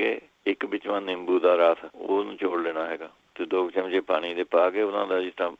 ਕੇ ਇੱਕ ਵਿੱਚੋਂ ਨਿੰਬੂ ਦਾ ਰਸ ਉਹ ਨਿਚੋੜ ਲੈਣਾ ਹੈਗਾ ਤੇ 2 ਚਮਚੇ ਪਾਣੀ ਦੇ ਪਾ ਕੇ ਉਹਨਾਂ ਦਾ ਜਿਸ ਤਰ੍ਹਾਂ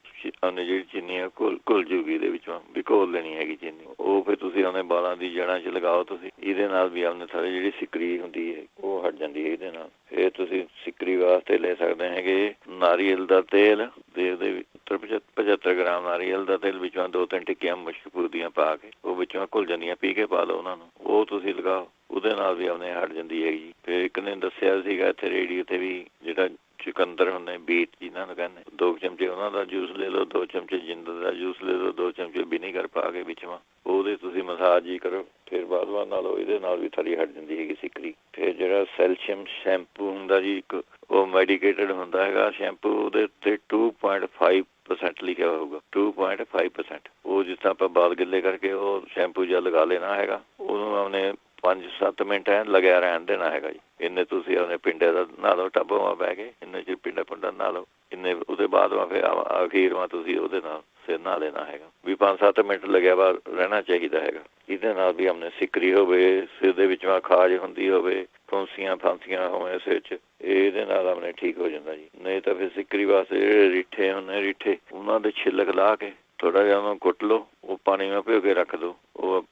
ਉਹਨੇ ਜਿਹੜੀ ਚੀਨੀ ਆ ਘੁਲ ਜੂਗੀ ਇਹਦੇ ਵਿੱਚੋਂ ਵੀ ਘੋਲ ਲੈਣੀ ਹੈਗੀ ਚੀਨੀ। ਉਹ ਫਿਰ ਤੁਸੀਂ ਉਹਨੇ ਬਾਲਾਂ ਦੀ ਜੜ੍ਹਾਂ 'ਚ ਲਗਾਓ ਤੁਸੀਂ। ਇਹਦੇ ਨਾਲ ਵੀ ਆਪਣੇ ਸਾਰੇ ਜਿਹੜੀ ਸਿਕਰੀ ਹੁੰਦੀ ਹੈ ਉਹ ਹਟ ਜਾਂਦੀ ਹੈ ਇਹਦੇ ਨਾਲ। ਫਿਰ ਤੁਸੀਂ ਸਿਕਰੀ ਵਾਸਤੇ ਲੈ ਸਕਦੇ ਹੈਗੇ ਨਾਰੀਅਲ ਦਾ ਤੇਲ ਤੇ ਉਹਦੇ 75 ਗ੍ਰਾਮ ਨਾਰੀਅਲ ਦਾ ਤੇਲ ਵਿੱਚੋਂ 2-3 ਟਿੱਕੀਆਂ ਮਸ਼ਹੂਰ ਦੀਆਂ ਪਾ ਕੇ ਉਹ ਵਿੱਚੋਂ ਘੁਲ ਜਾਂਦੀਆਂ ਪੀ ਕੇ ਪਾ ਲਓ ਉਹਨਾਂ ਨੂੰ। ਉਹ ਤੁਸੀਂ ਲਗਾਓ ਉਹਦੇ ਨਾਲ ਵੀ ਆਪਣੇ ਹਟ ਜਾਂਦੀ ਹੈਗੀ। ਫਿਰ ਇੱਕ ਨੇ ਦੱਸਿਆ ਸੀਗਾ ਇੱਥੇ ਰੇਡੀਓ ਤੇ ਵੀ ਜਿਹੜਾ ਚੁਕੰਦਰ ਹੁੰਦੇ ਬੀਟ ਜਿਹਨਾਂ ਨੂੰ ਕਹਿੰਦੇ 2 ਚਮਚੇ ਉਹਨਾਂ ਦਾ ਜੂਸ ਲੈ ਲਓ, 2 ਚਮਚੇ ਜਿੰਦਰ ਦਾ ਜੂਸ ਲੈ ਲਓ, 2 ਚਮਚੇ ਵਿਨੀਗਰ ਪਾ ਕੇ ਵਿੱਚੋਂ ਉਹਦੇ ਤੁਸੀਂ ਮਸਾਜ ਹੀ ਕਰੋ। ਫਿਰ ਬਾਅਦ ਨਾਲ ਇਹਦੇ ਨਾਲ ਵੀ ਥਰੀ ਹਟ ਜਾਂਦੀ ਹੈਗੀ ਸਿਕਰੀ। ਫਿਰ ਜਿਹੜਾ ਸੈਲਸ਼ੀਅਮ ਸ਼ੈਂਪੂ ਹੁੰਦਾ ਜੀ ਇੱਕ ਉਹ ਮੈਡੀਕੇਟਡ ਹੁੰਦਾ ਹੈਗਾ ਸ਼ੈਂਪੂ। ਉਹਦੇ ਉੱਤੇ 2.5% ਲਿਖਿਆ ਹੋਊਗਾ 2.5%। ਉਹ ਜਿਸ ਤਰ੍ਹਾਂ ਆਪਾਂ ਬਾਲ ਗਿੱਲੇ ਕਰਕੇ ਉਹ ਸ਼ੈਂਪੂ ਜਿਹਾ ਲਗਾ ਲੈਣਾ ਹੈਗਾ। ਉਹਨੂੰ ਆਪਣੇ 5-7 ਮਿੰਟ ਲੱਗਿਆ ਰਹਿਣ ਦੇਣਾ ਹੈਗਾ ਜੀ। ਇੰਨੇ ਤੁਸੀਂ ਆਪਣੇ ਪਿੰਡੇ ਦਾ ਨਹਾ ਲਓ ਟੱਬੋਂ ਬਹਿ ਕੇ ਇੰਨੇ 'ਚ ਪਿੰਡਾ ਨਹਾ ਲਓ ਇੰਨੇ। ਉਹਦੇ ਬਾਅਦ ਫਿਰ ਅਖੀਰ ਤੁਸੀਂ ਉਹਦੇ ਨਾਲ ਸਿਰ ਨਹਾ ਲੈਣਾ ਹੈਗਾ ਵੀ 5-7 ਮਿੰਟ ਲੱਗਿਆ ਵਾ ਰਹਿਣਾ ਚਾਹੀਦਾ ਹੈਗਾ। ਇਹਦੇ ਨਾਲ ਵੀ ਆਪਣੇ ਸਿਕਰੀ ਹੋਵੇ, ਸਿਰ ਦੇ ਵਿੱਚੋਂ ਖਾਜ ਹੁੰਦੀ ਹੋਵੇ, ਫੁੰਸੀਆਂ ਫਾਂਸੀਆਂ ਹੋਵੇ ਸਿਰ 'ਚ, ਇਹਦੇ ਨਾਲ ਆਪਣੇ ਠੀਕ ਹੋ ਜਾਂਦਾ ਜੀ। ਨਹੀਂ ਤਾਂ ਫਿਰ ਸਿਕਰੀ ਵਾਸਤੇ ਜਿਹੜੇ ਰੀਠੇ ਹੁੰਦੇ ਰੀਠੇ ਉਹਨਾਂ ਦੇ ਛਿੱਲਕ ਲਾ ਕੇ ਥੋੜ੍ਹਾ ਜਿਹਾ ਉਹਨੂੰ ਕੁੱਟ ਲਓ। ਉਹ ਪਾਣੀ ਵਿੱਚ ਭਿਓ ਕੇ ਰੱਖ ਦਿਓ। ਉਹ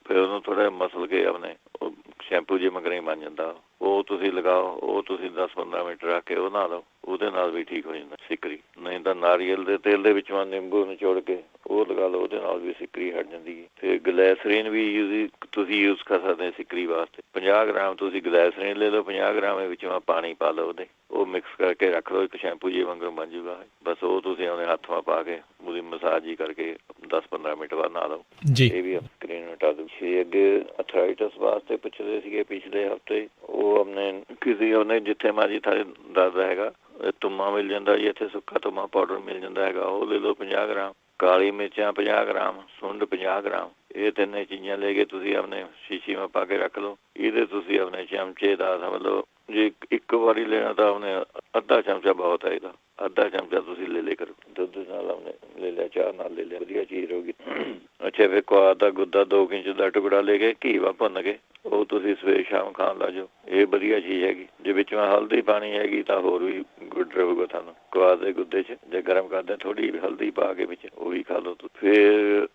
ਫਿਰ ਉਹਨੂੰ ਥੋੜ੍ਹਾ ਜਿਹਾ ਮਸਲ ਕੇ ਆਪਣੇ ਉਹ ਸ਼ੈਂਪੂ ਜੇ ਮਗਰੇ ਬਣ ਜਾਂਦਾ ਉਹ ਤੁਸੀਂ ਲਗਾਓ। ਉਹ ਤੁਸੀਂ 10-15 ਮਿੰਟ ਰੱਖ ਕੇ ਉਹ ਨਹਾ ਲਓ ਉਹਦੇ ਨਾਲ ਵੀ ਠੀਕ ਹੋ ਜਾਂਦਾ ਸਿਕਰੀ। ਨਹੀਂ ਤਾਂ ਨਾਰੀਅਲ ਦੇ ਤੇਲ ਦੇ ਵਿੱਚੋਂ ਨਿੰਬੂ ਨਿਚੋੜ ਕੇ ਉਹ ਲਗਾ ਲਓ ਉਹਦੇ ਨਾਲ ਵੀ ਸਿਕਰੀ ਹਟ ਜਾਂਦੀ ਹੈ। ਫਿਰ ਗਲੈਸਰੀਨ ਵੀ ਤੁਸੀਂ ਯੂਜ਼ ਕਰ ਸਕਦੇ ਹੋ ਸਿਕਰੀ ਵਾਸਤੇ। 50 ਗ੍ਰਾਮ ਤੁਸੀਂ ਗਲੈਸਰੀਨ ਲੈ ਲਓ, 50 ਗ੍ਰਾਮ ਵਿੱਚੋਂ ਪਾਣੀ ਪਾ ਲਓ ਉਹਦੇ ਉਹ ਮਿਕਸ ਕਰਕੇ ਰੱਖ ਲਓ ਇੱਕ ਸ਼ੈਂਪੂ ਜੇ ਵਾਂਗੂ ਬਣ ਜੂਗਾ। ਬਸ ਉਹ ਤੁਸੀਂ ਆਪਣੇ ਹੱਥਾਂ ਪਾ ਕੇ ਉਹਦੀ ਮਸਾਜ ਹੀ ਕਰਕੇ 10-15 ਮਿੰਟ ਬਾਅਦ ਨਹਾ ਲਓ ਜੀ। ਇਹ ਵੀ ਸਕਰੀਨ ਹਟਾ ਦੂ। ਅੱਗੇ ਅਥਰਾਈਟਸ ਵਾਸਤੇ ਪੁੱਛਦੇ ਸੀਗੇ ਪਿਛਲੇ ਹਫ਼ਤੇ ਉਹ ਆਪਣੇ ਕਿਸੇ ਉਹਨੇ ਜਿੱਥੇ ਮਰਜੀ ਥਾਲੇ ਦਰਦ ਹੈਗਾ ਤੁੰਮਾ ਮਿਲ ਜਾਂਦਾ ਜੀ ਇੱਥੇ ਸੁੱਕਾ ਤੁੰਮਾ ਪਾਊਡਰ ਮਿਲ ਜਾਂਦਾ ਹੈਗਾ ਉਹ ਲੈ ਲਓ 50 ਗ੍ਰਾਮ। ਕਾਲੀ ਮਿਰਚਾਂ 50 ਗ੍ਰਾਮ, ਸੁੰਡ 50 ਗ੍ਰਾਮ। ਇਹ ਤਿੰਨੇ ਚੀਜ਼ਾਂ ਲੈ ਕੇ ਤੁਸੀਂ ਆਪਣੇ ਸ਼ੀਸ਼ੀ ਵਿੱਚ ਪਾ ਕੇ ਰੱਖ ਲਓ। ਇਹਦੇ ਤੁਸੀਂ ਆਪਣੇ ਚਮਚੇ ਦਾ ਸਮਝ ਲਓ ਜੇ ਇੱਕ ਵਾਰੀ ਲੈਣਾ ਤਾਂ ਉਹਨੇ ਅੱਧਾ ਚਮਚਾ ਬਹੁਤ ਹੈ ਇਹਦਾ। ਅੱਧਾ ਚਮਚਾ ਤੁਸੀਂ ਲੈ ਲਿਆ ਕਰੋ। ਦੁੱਧ ਨਾਲ ਉਹਨੇ ਲੈ ਲਿਆ, ਚਾਹ ਨਾਲ ਲੈ ਲਿਆ, ਵਧੀਆ ਚੀਜ਼ ਰਹੂਗੀ। ਅੱਛਾ ਫਿਰ ਕੁਆਰ ਦਾ ਗੁੱਦਾ 2 ਇੰਚ ਦਾ ਟੁਕੜਾ ਲੈ ਕੇ ਘੀ ਵਾ ਭੁੰਨ ਕੇ ਉਹ ਤੁਸੀਂ ਸਵੇਰ ਸ਼ਾਮ ਖਾਣ ਲਾ ਜਾਓ। ਇਹ ਵਧੀਆ ਚੀਜ਼ ਹੈਗੀ। ਜੇ ਵਿੱਚੋਂ ਹਲਦੀ ਪਾਣੀ ਹੈਗੀ ਤਾਂ ਹੋਰ ਵੀ ਗੁੱਡ ਰਹੂਗਾ ਤੁਹਾਨੂੰ। ਕੁਆਰ ਦੇ ਗੁੱਦੇ 'ਚ ਜੇ ਗਰਮ ਕਰਦੇ ਥੋੜ੍ਹੀ ਹਲਦੀ ਪਾ ਕੇ ਵਿੱਚ ਉਹ ਵੀ ਖਾ ਲਓ। ਫਿਰ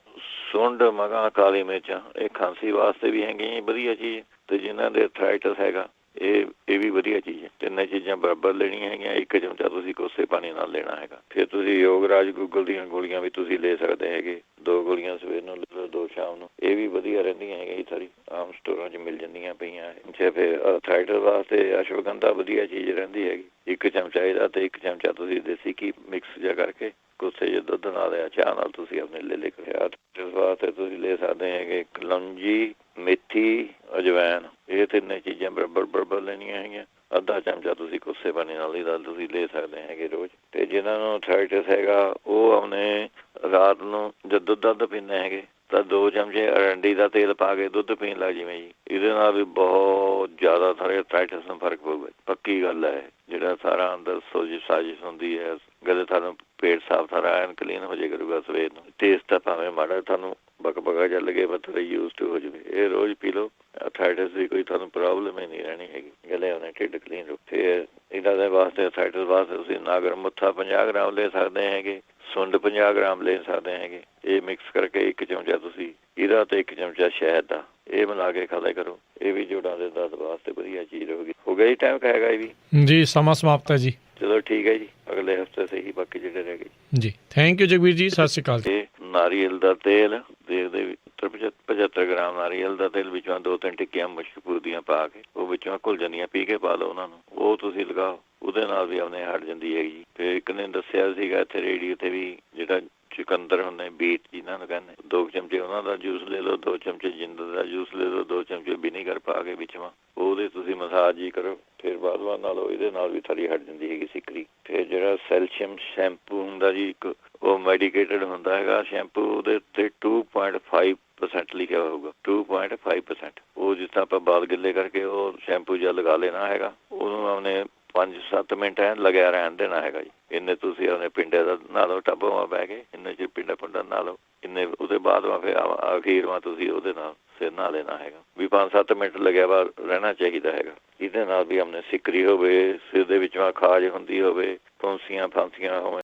ਸੁੰਡ ਮਗਾਂ ਕਾਲੀ ਮਿਰਚਾਂ ਇਹ ਖਾਂਸੀ ਵਾਸਤੇ ਵੀ ਹੈਗੀ ਵਧੀਆ ਚੀਜ਼। ਤੇ ਜਿਨ੍ਹਾਂ ਦੇ ਅਥਰਾਈਟਸ ਹੈਗਾ ਇਹ ਵੀ ਵਧੀਆ ਚੀਜ਼ ਹੈ। ਤਿੰਨੇ ਚੀਜ਼ਾਂ ਬਰਾਬਰ ਲੈਣੀਆਂ ਹੈਗੀਆਂ। ਇੱਕ ਚਮਚਾ ਤੁਸੀਂ ਕੋਸੇ ਪਾਣੀ ਨਾਲ ਲੈਣਾ ਹੈਗਾ। ਫਿਰ ਤੁਸੀਂ ਯੋਗਰਾਜ ਗੂਗਲ ਦੀਆਂ ਗੋਲੀਆਂ ਵੀ ਤੁਸੀਂ ਲੈ ਸਕਦੇ ਹੈਗੇ। 2 ਗੋਲੀਆਂ ਸਵੇਰ ਨੂੰ ਲੈ ਲਓ, 2 ਸ਼ਾਮ ਨੂੰ। ਇਹ ਵੀ ਵਧੀਆ ਰਹਿੰਦੀਆਂ ਹੈਗੀਆਂ ਜੀ। ਸਾਰੀ ਆਮ ਸਟੋਰਾਂ 'ਚ ਮਿਲ ਜਾਂਦੀਆਂ ਪਈਆਂ। ਅੱਛਾ ਫਿਰ ਅਥਰਾਈਟਸ ਵਾਸਤੇ ਅਸ਼ਵਗੰਧਾ ਵਧੀਆ ਚੀਜ਼ ਰਹਿੰਦੀ ਹੈਗੀ। 1 ਚਮਚਾ ਇਹਦਾ ਤੇ 1 ਚਮਚਾ ਤੁਸੀਂ ਦੇਸੀ ਘੀ ਮਿਕਸ ਜਿਹਾ ਕਰਕੇ ਕੋਸੇ ਜਿਹੇ ਦੁੱਧ ਨਾਲ ਜਾਂ ਚਾਹ ਨਾਲ ਤੁਸੀਂ ਆਪਣੇ ਲੈ ਲਿਆ। ਅਥਰਾਈਟਸ ਵਾਸਤੇ ਤੁਸੀਂ ਲੈ ਸਕਦੇ ਹੈਗੇ ਕਲੌਂਜੀ, ਮੇਥੀ, ਅਜਵੈਨ। ਇਹ ਤਿੰਨੇ ਚੀਜ਼ਾਂ ਬਰਾਬਰ ਲੈਣੀਆਂ ਹੈਗੀਆਂ। ਅੱਧਾ ਚਮਚਾ ਤੁਸੀਂ ਕੋਸੇ ਪਾਣੀ ਨਾਲ ਇਹਦਾ ਤੁਸੀਂ ਲੈ ਸਕਦੇ ਹੈਗੇ ਰੋਜ਼। ਤੇ ਜਿਹਨਾਂ ਨੂੰ ਅਥਰਾਈਟਸ ਹੈਗਾ ਉਹ ਆਪਣੇ ਰਾਤ ਨੂੰ ਜਦ ਦੁੱਧ ਪੀਂਦੇ ਹੈਗੇ ਤਾਂ 2 ਚਮਚੇ ਅਰੰਡੀ ਦਾ ਤੇਲ ਪਾ ਕੇ ਦੁੱਧ ਪੀਣ ਲੱਗ ਜਿਵੇਂ ਜੀ। ਇਹਦੇ ਨਾਲ ਵੀ ਬਹੁਤ ਜ਼ਿਆਦਾ ਸਾਰੇ ਅਥਰਾਈਟਸ ਨੂੰ ਫਰਕ ਪਊਗਾ। ਪੱਕੀ ਗੱਲ ਹੈ। ਜਿਹੜਾ ਸਾਰਾ ਅੰਦਰ ਸਾਜ਼ਿਸ਼ ਹੁੰਦੀ ਹੈ ਕਦੇ ਤੁਹਾਨੂੰ ਪੇਟ ਸਾਫ਼ ਸਾਰਾ ਐਨ ਕਲੀਨ ਹੋ ਜਾਏ ਕਰੂਗਾ ਸਵੇਰ ਨੂੰ। ਟੇਸਟ ਤਾਂ ਭਾਵੇਂ ਮਾੜਾ ਤੁਹਾਨੂੰ ਬਕਬਕਾ ਚੱਲ ਗਏ ਪਰ ਯੂਜ਼ ਟੂ ਹੋ ਜਾਵੇ। ਇਹ ਰੋਜ਼ ਪੀ ਲਓ। ਅਥਰਾਈਟਸ ਦੀ ਕੋਈ ਤੁਹਾਨੂੰ ਪ੍ਰੋਬਲਮ ਹੀ ਨਹੀਂ ਰਹਿਣੀ ਹੈਗੀ। ਗਲੇ ਹੋਣੇ ਢਿੱਡ ਕਲੀਨ ਰਹੂ। ਫਿਰ ਇਹਨਾਂ ਦੇ ਵਾਸਤੇ ਅਥਰਾਈਟਸ ਵਾਸਤੇ ਤੁਸੀਂ ਨਾਗਰ ਮੁੱਥਾ 50 ਗ੍ਰਾਮ ਲੈ ਸਕਦੇ ਹੈਗੇ। ਸੁੰਡ 50 ਗ੍ਰਾਮ ਲੈ ਸਕਦੇ ਹੈਗੇ। ਇਹ ਮਿਕਸ ਕਰਕੇ 1 ਚਮਚਾ ਤੁਸੀਂ ਇਹਦਾ ਤੇ 1 ਚਮਚਾ ਸ਼ਹਿਦ ਦਾ ਇਹ ਬਣਾ ਕੇ ਖਾ ਲਿਆ ਕਰੋ। ਇਹ ਵੀ ਜੋੜਾਂ ਦੇ ਦਰਦ ਵਾਸਤੇ ਵਧੀਆ ਚੀਜ਼ ਰਹੂਗੀ। ਹੋ ਗਿਆ ਜੀ ਟਾਈਮ ਹੈਗਾ ਇਹ ਵੀ ਜੀ। ਸਮਾਂ ਸਮਾਪਤ ਹੈ ਜੀ। ਚਲੋ ਠੀਕ ਹੈ ਜੀ। ਅਗਲੇ ਹਫ਼ਤੇ ਸਹੀ ਬਾਕੀ ਜਿਹੜੇ ਰਹਿ ਗਏ ਜੀ। ਥੈਂਕ ਯੂ ਜਗਵੀਰ ਜੀ। ਸਤਿ ਸ਼੍ਰੀ ਅਕਾਲ। ਨਾਰੀਅਲ ਦਾ ਤੇਲ ਦੇ 75 ਗ੍ਰਾਮ ਨਾਰੀਅਲ ਦਾ ਤੇਲ ਵਿੱਚੋਂ 2-3 ਟਿੱਕੀਆਂ ਮਸ਼ਹੂਰ ਦੀਆਂ ਪਾ ਕੇ ਉਹ ਵਿੱਚੋਂ ਘੁਲ ਜਾਂਦੀਆਂ ਪੀ ਕੇ ਪਾ ਲਓ ਉਹਨਾਂ ਨੂੰ। ਉਹ ਤੁਸੀਂ ਲਗਾਓ ਉਹਦੇ ਨਾਲ ਵੀ ਆਪਣੇ ਹਟ ਜਾਂਦੀ ਹੈਗੀ। ਫਿਰ ਇੱਕ ਨੇ ਦੱਸਿਆ ਸੀਗਾ ਇੱਥੇ ਰੇਡੀਓ ਤੇ ਵੀ ਜਿਹੜਾ ਚੁਕੰਦਰ ਹੁੰਦੇ ਬੀਟ ਜਿਹਨਾਂ ਨੂੰ ਕਹਿੰਦੇ 2 ਚਮਚੇ ਉਹਨਾਂ ਦਾ ਜੂਸ ਲੈ ਲਓ, 2 ਚਮਚੇ ਜਿੰਦਰ ਦਾ ਜੂਸ ਲੈ ਲਓ, 2 ਚਮਚੇ ਵਿਨੀਗਰ ਪਾ ਕੇ ਵਿੱਚੋਂ ਉਹਦੇ ਤੁਸੀਂ ਮਸਾਜ ਹੀ ਕਰੋ। ਫਿਰ ਬਾਅਦ ਨਾਲ ਇਹਦੇ ਨਾਲ ਵੀ ਥਰੀ ਹਟ ਜਾਂਦੀ ਹੈਗੀ ਸਿਕਰੀ। ਫਿਰ ਜਿਹੜਾ ਸੈਲਸ਼ੀਅਮ ਸ਼ੈਂਪੂ ਹੁੰਦਾ ਜੀ ਇੱਕ ਉਹ ਮੈਡੀਕੇਟਡ ਹੁੰਦਾ ਹੈਗਾ ਸ਼ੈਂਪੂ। ਉਹਦੇ ਉੱਤੇ 2.5% ਲਿਖਿਆ ਹੋਊਗਾ 2.5%। ਉਹ ਜਿਸ ਤਰ੍ਹਾਂ ਆਪਾਂ ਬਾਲ ਗਿੱਲੇ ਕਰਕੇ ਉਹ ਸ਼ੈਂਪੂ ਜਿਹਾ ਲਗਾ ਲੈਣਾ ਹੈਗਾ। ਉਹਨੂੰ ਆਪਣੇ 5-7 ਮਿੰਟ ਲੱਗਿਆ ਰਹਿਣ ਦੇਣਾ ਹੈਗਾ ਜੀ। ਇੰਨੇ ਤੁਸੀਂ ਆਪਣੇ ਪਿੰਡੇ ਦਾ ਨਹਾ ਲਓ ਟੱਬੋਂ ਬਹਿ ਕੇ ਇੰਨੇ 'ਚ ਪਿੰਡਾ ਨਹਾ ਲਓ ਇੰਨੇ। ਉਹਦੇ ਬਾਅਦ ਫਿਰ ਅਖੀਰ ਤੁਸੀਂ ਉਹਦੇ ਨਾਲ ਸਿਰ ਨਹਾ ਲੈਣਾ ਹੈਗਾ ਵੀ 5-7 ਮਿੰਟ ਲੱਗਿਆ ਵਾ ਰਹਿਣਾ ਚਾਹੀਦਾ ਹੈਗਾ। ਜਿਹਦੇ ਨਾਲ ਵੀ ਆਪਣੇ ਸਿੱਕਰੀ ਹੋਵੇ, ਸਿਰ ਦੇ ਵਿੱਚੋਂ ਖਾਜ ਹੁੰਦੀ ਹੋਵੇ, ਫੁੰਸੀਆਂ ਫਾਂਸੀਆਂ ਹੋਵੇ,